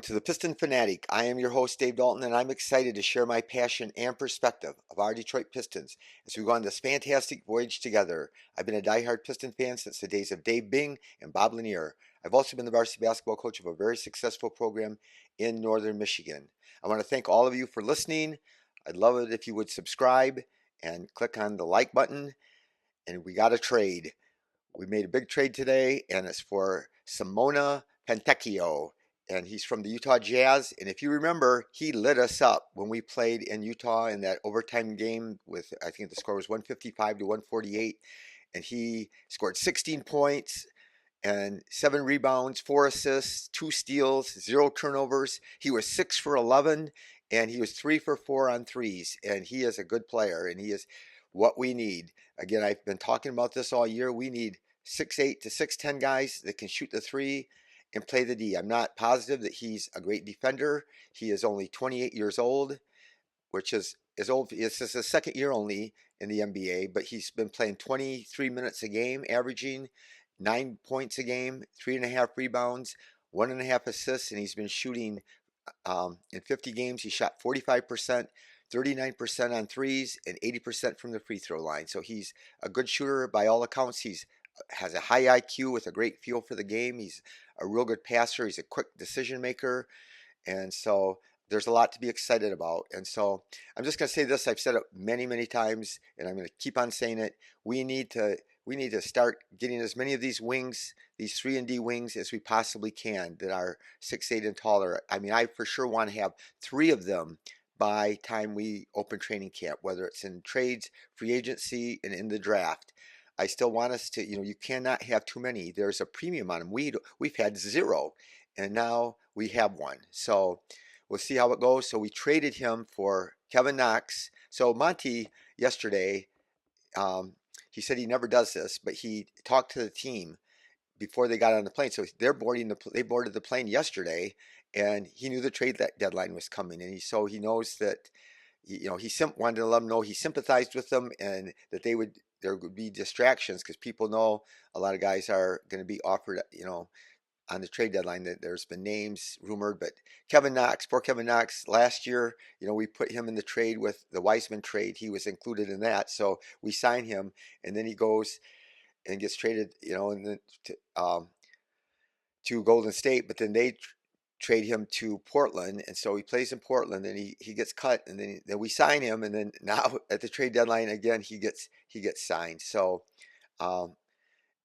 to the Piston Fanatic. I am your host, Dave Dalton, and I'm excited to share my passion and perspective of our Detroit Pistons as we go on this fantastic voyage together. I've been a diehard Piston fan since the days of Dave Bing and Bob Lanier. I've also been the varsity basketball coach of a very successful program in northern Michigan. I want to thank all of you for listening. I'd love it if you would subscribe and click on the like button. And we got a trade. We made a big trade today, and it's for SIMONE and he's from the Utah Jazz. And if you remember, he lit us up when we played in Utah in that overtime game with, I think the score was 155 to 148, and he scored 16 points and 7 rebounds, 4 assists, 2 steals, 0 turnovers. He was 6 for 11, and he was 3 for 4 on threes, and he is a good player, and he is what we need. Again, I've been talking about this all year. We need 6'8 to 6'10 guys that can shoot the three and play the D. I'm not positive that he's a great defender. He is only 28 years old, which is old. It's his second year only in the NBA, but he's been playing 23 minutes a game, averaging 9 points a game, 3.5 rebounds, 1.5 assists, and he's been shooting in 50 games. He shot 45%. 39% on threes and 80% from the free throw line. So he's a good shooter by all accounts. He's has a high IQ with a great feel for the game. He's a real good passer. He's a quick decision maker. And so there's a lot to be excited about. And so I'm just going to say this. I've said it many, many times, and I'm going to keep on saying it. We need to start getting as many of these wings, these 3-and-D wings, as we possibly can that are 6'8 and taller. I mean, I for sure want to have 3 of them by time we open training camp, whether it's in trades, free agency, and in the draft. I still want us to, you cannot have too many. There's a premium on them. We've had 0, and now we have 1. So we'll see how it goes. So we traded him for Kevin Knox. So Monte yesterday, he said he never does this, but he talked to the team before they got on the plane. So they boarded the plane yesterday, and he knew the trade deadline was coming, and he knows that he wanted to let them know he sympathized with them, and that there would be distractions because people know a lot of guys are going to be offered on the trade deadline. That there's been names rumored, but poor Kevin Knox, last year, we put him in the trade with the Wiseman trade. He was included in that, so we signed him, and then he goes and gets traded, and then to Golden State, but then they trade him to Portland, and so he plays in Portland, and he gets cut, and then we sign him, and then now at the trade deadline again he gets signed. So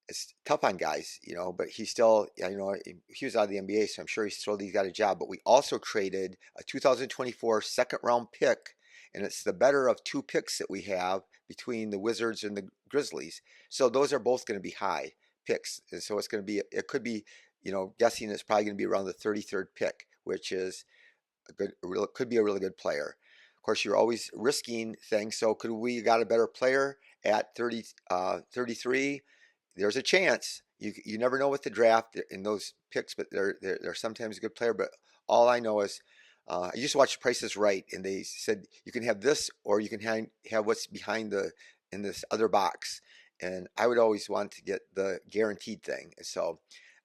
it's tough on guys, but he still, he was out of the NBA, so I'm sure he's got a job. But we also traded a 2024 second round pick, and it's the better of 2 picks that we have between the Wizards and the Grizzlies. So those are both going to be high picks, and so it could be, guessing it's probably going to be around the 33rd pick, which is could be a really good player. Of course, you're always risking things. So could we got a better player at 33? There's a chance. You never know with the draft in those picks, but they're sometimes a good player. But all I know is I used to watch Price is Right, and they said you can have this or you can have what's behind in this other box. And I would always want to get the guaranteed thing. So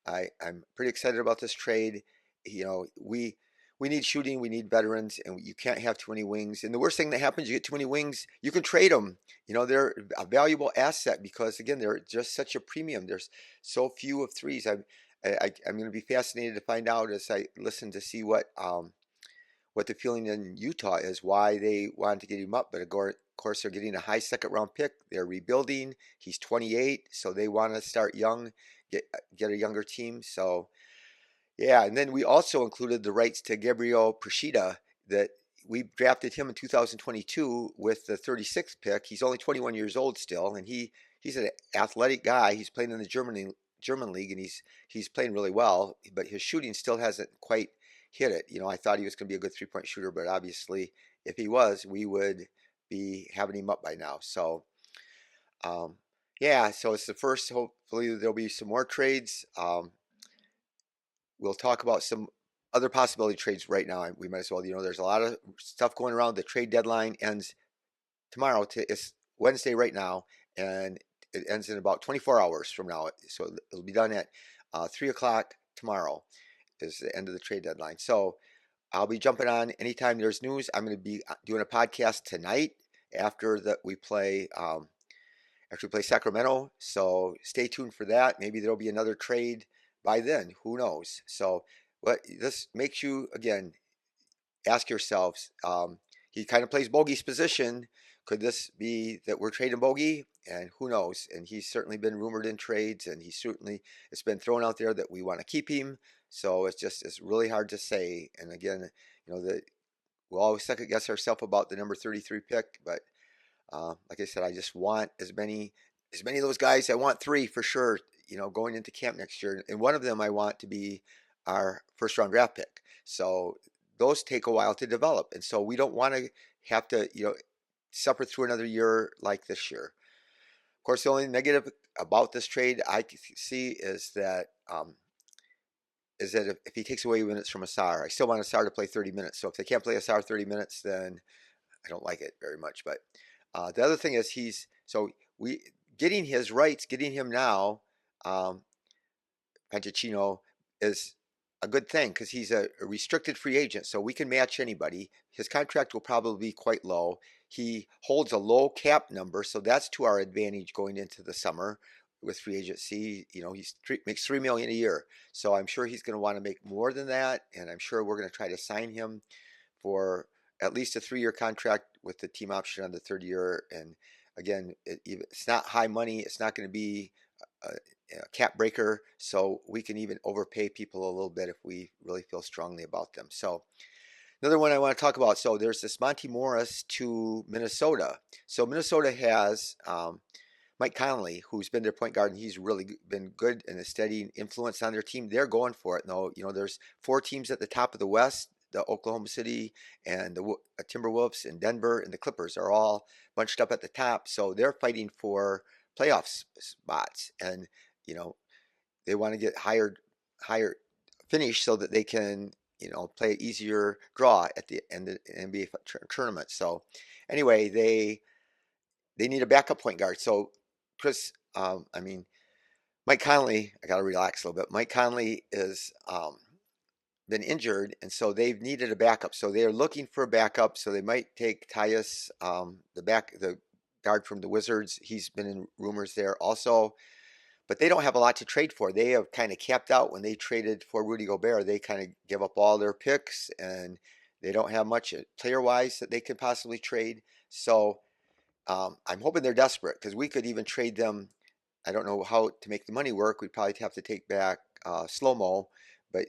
I'm pretty excited about this trade. We need shooting, we need veterans, and you can't have too many wings. And the worst thing that happens, you get too many wings, you can trade them. They're a valuable asset because, again, they're just such a premium. There's so few of threes. I'm going to be fascinated to find out as I listen to see what the feeling in Utah is, why they wanted to get him up. But of course, they're getting a high second round pick. They're rebuilding. He's 28, so they want to start young, get a younger team. So yeah, and then we also included the rights to Gabriel Procida, that we drafted him in 2022 with the 36th pick. He's only 21 years old still, and he's an athletic guy. He's playing in the German league, and he's playing really well, but his shooting still hasn't quite hit it. I thought he was going to be a good 3-point shooter, but obviously if he was, we would be having him up by now. So yeah, so it's the first. Hopefully there'll be some more trades. We'll talk about some other possibility trades right now. We might as well, there's a lot of stuff going around. The trade deadline ends tomorrow. It's Wednesday right now, and it ends in about 24 hours from now. So it'll be done at 3 o'clock tomorrow. is the end of the trade deadline. So I'll be jumping on anytime there's news. I'm going to be doing a podcast tonight after that we play Sacramento. So stay tuned for that. Maybe there'll be another trade by then. Who knows? So what this makes you again ask yourselves. He kind of plays Bogey's position. Could this be that we're trading Bogey? And who knows? And he's certainly been rumored in trades, and it's been thrown out there that we want to keep him. So it's really hard to say. And again, we'll always second guess ourselves about the number 33 pick, but like I said, I just want as many of those guys. I want three for sure. Going into camp next year, and one of them I want to be our first round draft pick. So those take a while to develop, and so we don't want to have to suffer through another year like this year. Of course, the only negative about this trade I see is that if he takes away minutes from Sasser, I still want Sasser to play 30 minutes. So if they can't play Sasser 30 minutes, then I don't like it very much. But the other thing is getting his rights, getting him now, FONTECCHIO, is a good thing because he's a restricted free agent, so we can match anybody. His contract will probably be quite low. He holds a low cap number, so that's to our advantage going into the summer with free agency. He makes $3 million a year, so I'm sure he's going to want to make more than that, and I'm sure we're going to try to sign him for at least a 3-year contract with the team option on the third year. And again, it's not high money. It's not going to be a cap breaker, so we can even overpay people a little bit if we really feel strongly about them. So another one I want to talk about. So there's this Monte Morris to Minnesota. So Minnesota has Mike Conley, who's been their point guard, and he's really been good and a steady influence on their team. They're going for it. No, there's 4 teams at the top of the West. The Oklahoma City and the Timberwolves and Denver and the Clippers are all bunched up at the top. So they're fighting for playoff spots, and they want to get higher finish so that they can play an easier draw at the end of the NBA tournament. So anyway, they need a backup point guard. So Mike Conley, I got to relax a little bit. Mike Conley is been injured, and so they've needed a backup. So they are looking for a backup. So they might take Tyus, the guard from the Wizards. He's been in rumors there also, but they don't have a lot to trade for. They have kind of capped out when they traded for Rudy Gobert. They kind of give up all their picks, and they don't have much player-wise that they could possibly trade. So I'm hoping they're desperate because we could even trade them. I don't know how to make the money work. We'd probably have to take back Slow-Mo, but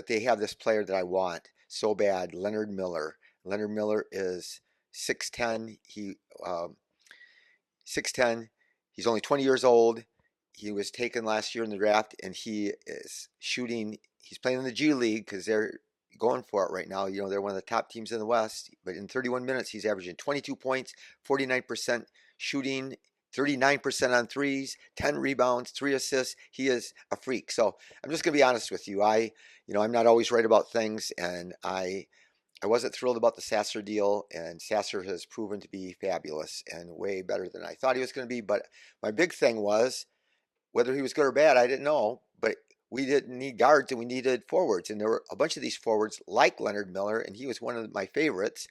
they have this player that I want so bad, Leonard Miller. Leonard Miller is 6'10". 6'10". He's only 20 years old. He was taken last year in the draft, and he is shooting. He's playing in the G League because they're going for it right now. They're one of the top teams in the West. But in 31 minutes, he's averaging 22 points, 49% shooting, 39% on threes, 10 rebounds, 3 assists. He is a freak. So I'm just going to be honest with you. I'm not always right about things, and I wasn't thrilled about the Sasser deal, and Sasser has proven to be fabulous and way better than I thought he was going to be. But my big thing was whether he was good or bad, I didn't know. But we didn't need guards, and we needed forwards. And there were a bunch of these forwards like Leonard Miller, and he was one of my favorites,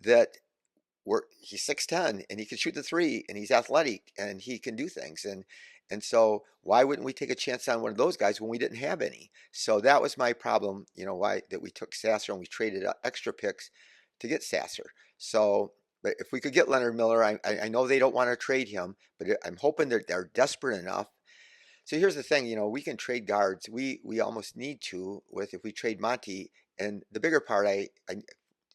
that he's 6'10", and he can shoot the 3, and he's athletic, and he can do things. And so why wouldn't we take a chance on one of those guys when we didn't have any? So that was my problem, why that we took Sasser and we traded extra picks to get Sasser. So, but if we could get Leonard Miller, I know they don't want to trade him, but I'm hoping that they're desperate enough. So here's the thing, we can trade guards. We almost need to if we trade Monte. And the bigger part, I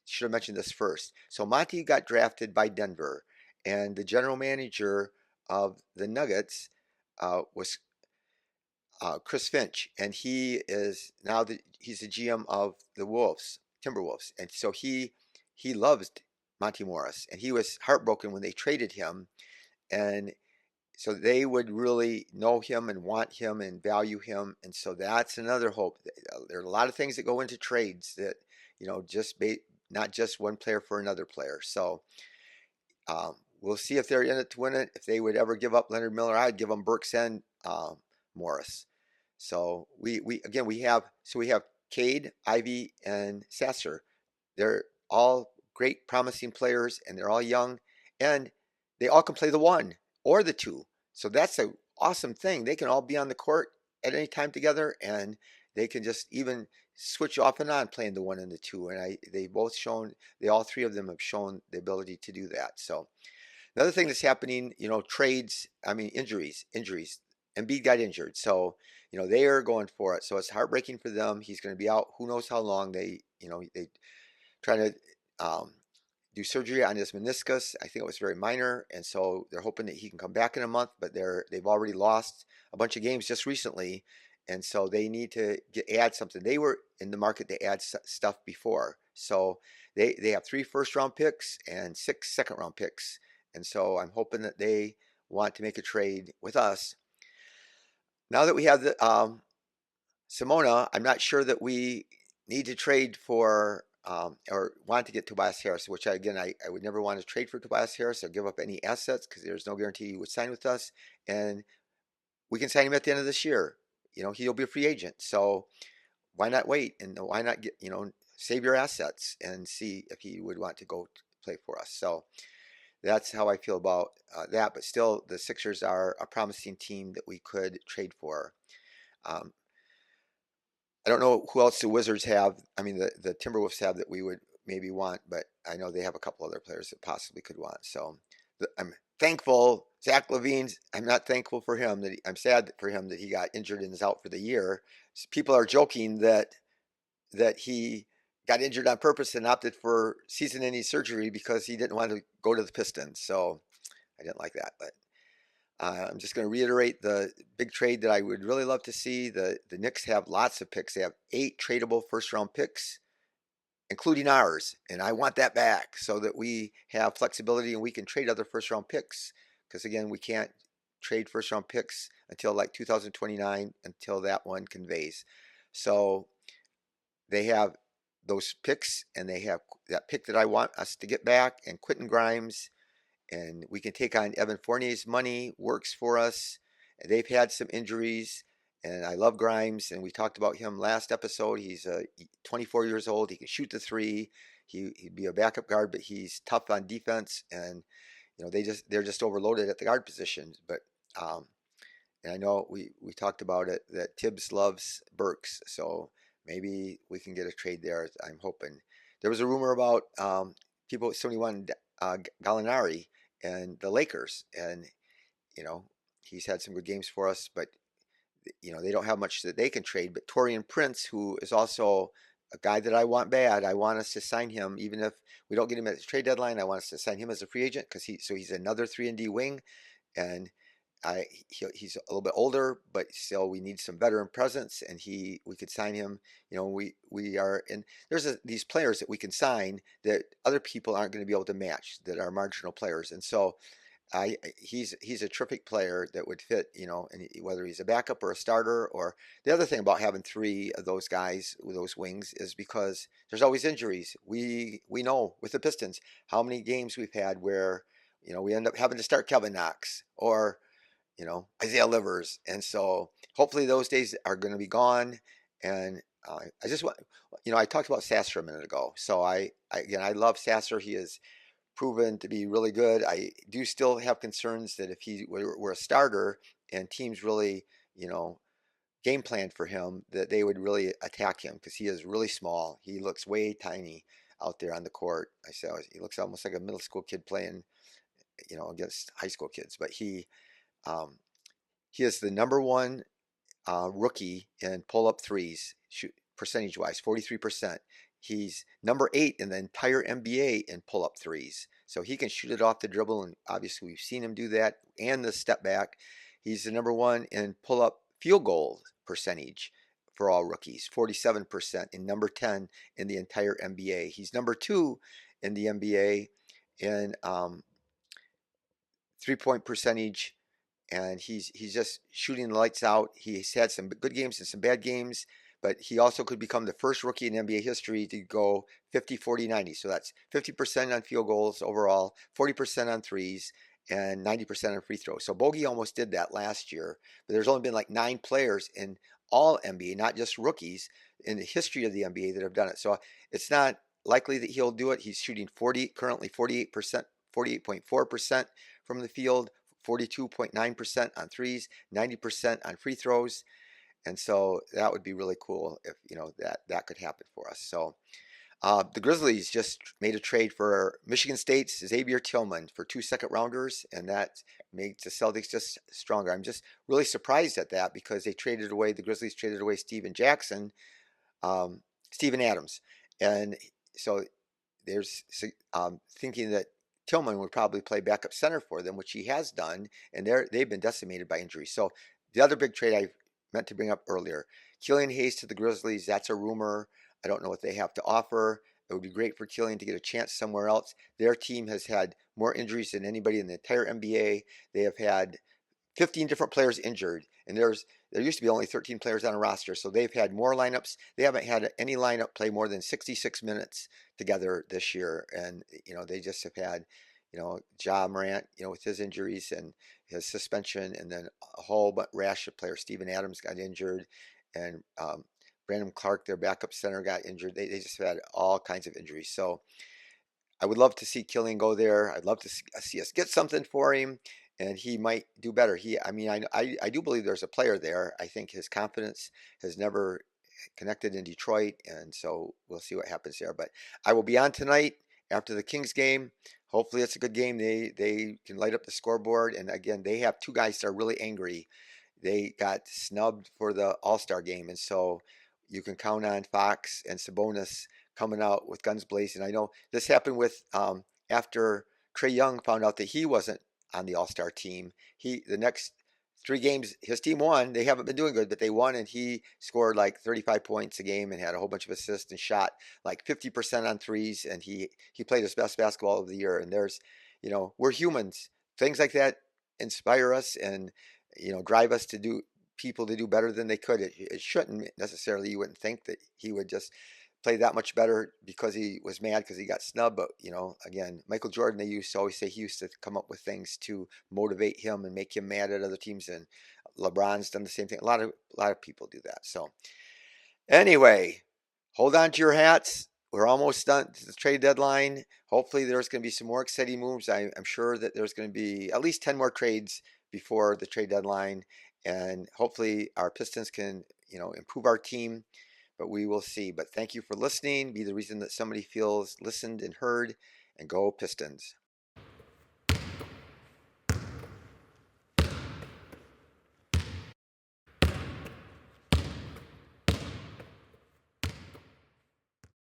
should have mentioned this first. So Monte got drafted by Denver, and the general manager of the Nuggets was Chris Finch, and he is now he's the GM of the Timberwolves, and so he loves Monte Morris, and he was heartbroken when they traded him, and so they would really know him and want him and value him, and so that's another hope. There are a lot of things that go into trades that not just one player for another player. So we'll see if they're in it to win it. If they would ever give up Leonard Miller, I'd give them Burks and Morris. So we have Cade, Ivy, and Sasser. They're all great, promising players, and they're all young, and they all can play the one or the two. So that's a awesome thing. They can all be on the court at any time together, and they can just even switch off and on playing the one and the two. And they all three of them have shown the ability to do that. So another thing that's happening, trades, I mean, injuries. Embiid got injured. So, they are going for it. So it's heartbreaking for them. He's going to be out who knows how long. They try to do surgery on his meniscus. I think it was very minor. And so they're hoping that he can come back in a month, but they've already lost a bunch of games just recently. And so they need to add something. They were in the market to add stuff before. So they have 3 first-round picks and 6 second-round picks. And so I'm hoping that they want to make a trade with us. Now that we have the SIMONE, I'm not sure that we need to trade for or want to get Tobias Harris, which I would never want to trade for Tobias Harris or give up any assets because there's no guarantee he would sign with us. And we can sign him at the end of this year. He'll be a free agent. So why not wait, and why not save your assets and see if he would want to go play for us. So that's how I feel about that. But still, the Sixers are a promising team that we could trade for. I don't know who else the Wizards have. I mean, the Timberwolves have that we would maybe want, but I know they have a couple other players that possibly could want. So I'm thankful. Zach LaVine's, I'm not thankful for him. I'm sad for him that he got injured and is out for the year. People are joking that he got injured on purpose and opted for season-ending surgery because he didn't want to go to the Pistons. So I didn't like that, but I'm just going to reiterate the big trade that I would really love to see. The Knicks have lots of picks. They have 8 tradable first-round picks, including ours, and I want that back so that we have flexibility and we can trade other first-round picks. Because again, we can't trade first-round picks until like 2029 until that one conveys. So they have those picks, and they have that pick that I want us to get back, and Quentin Grimes. And we can take on Evan Fournier's money, works for us. They've had some injuries, and I love Grimes, and we talked about him last episode. He's 24 years old. He can shoot the three. He'd be a backup guard, but he's tough on defense, and they're just overloaded at the guard position. But and I know we talked about it that Tibbs loves Burks, so maybe we can get a trade there. I'm hoping. There was a rumor about somebody wanted Gallinari and the Lakers, and he's had some good games for us, but they don't have much that they can trade. But Taurean Prince, who is also a guy that I want bad, I want us to sign him, even if we don't get him at the trade deadline. I want us to sign him as a free agent because he's another 3-and-D wing, and he's a little bit older, but still we need some veteran presence, and we could sign him. We are, and there's these players that we can sign that other people aren't going to be able to match, that are marginal players, and so he's a terrific player that would fit, and whether he's a backup or a starter. Or the other thing about having 3 of those guys with those wings is because there's always injuries. We know with the Pistons how many games we've had where we end up having to start Kevin Knox or Isaiah Livers. And so hopefully those days are going to be gone. And I just want, I talked about Sasser a minute ago. So I love Sasser. He has proven to be really good. I do still have concerns that if he were a starter and teams really, game planned for him, that they would really attack him because he is really small. He looks way tiny out there on the court. He looks almost like a middle school kid playing, against high school kids. But he is the number 1 rookie in pull-up threes, percentage-wise, 43%. He's number 8 in the entire NBA in pull-up threes. So he can shoot it off the dribble, and obviously we've seen him do that, and the step back. He's the number 1 in pull-up field goal percentage for all rookies, 47%, and number 10 in the entire NBA. He's number 2 in the NBA in three-point percentage, and he's just shooting the lights out. He's had some good games and some bad games, but he also could become the first rookie in NBA history to go 50, 40, 90. So that's 50% on field goals overall, 40% on threes, and 90% on free throws. So Bogey almost did that last year, but there's only been like 9 players in all NBA, not just rookies in the history of the NBA that have done it. So it's not likely that he'll do it. He's shooting currently 48%, 48.4% from the field, 42.9% on threes, 90% on free throws. And so that would be really cool if, that could happen for us. So the Grizzlies just made a trade for Michigan State's Xavier Tillman for 2 second-rounders, and that makes the Celtics just stronger. I'm just really surprised at that because the Grizzlies traded away Steven Adams. And so there's thinking that Tillman would probably play backup center for them, which he has done, and they've been decimated by injury. So the other big trade I meant to bring up earlier, Killian Hayes to the Grizzlies, that's a rumor. I don't know what they have to offer. It would be great for Killian to get a chance somewhere else. Their team has had more injuries than anybody in the entire NBA. They have had 15 different players injured, and there used to be only 13 players on a roster, so they've had more lineups. They haven't had any lineup play more than 66 minutes together this year, and they just have had Ja Morant, with his injuries and his suspension, and then a whole rash of players. Steven Adams got injured, and Brandon Clark, their backup center, got injured. They just had all kinds of injuries. So I would love to see Killian go there. I'd love to see us get something for him, and he might do better. I do believe there's a player there. I think his confidence has never connected in Detroit, and so we'll see what happens there. But I will be on tonight after the Kings game. Hopefully it's a good game. They can light up the scoreboard, and again, they have two guys that are really angry. They got snubbed for the All-Star game, and so you can count on Fox and Sabonis coming out with guns blazing. I know this happened with after Trae Young found out that he wasn't on the All-Star team. The next 3 games his team won. They haven't been doing good, but they won, and he scored like 35 points a game and had a whole bunch of assists and shot like 50% on threes, and he played his best basketball of the year. And we're humans. Things like that inspire us and drive us to do people to do better than they could. It shouldn't necessarily. You wouldn't think that he would just play that much better because he was mad because he got snubbed. But again, Michael Jordan, they used to always say he used to come up with things to motivate him and make him mad at other teams. And LeBron's done the same thing. A lot of people do that. So anyway, hold on to your hats. We're almost done to the trade deadline. Hopefully there's going to be some more exciting moves. I'm sure that there's going to be at least 10 more trades before the trade deadline. And hopefully our Pistons can, improve our team. But we will see. But thank you for listening. Be the reason that somebody feels listened and heard. And go Pistons.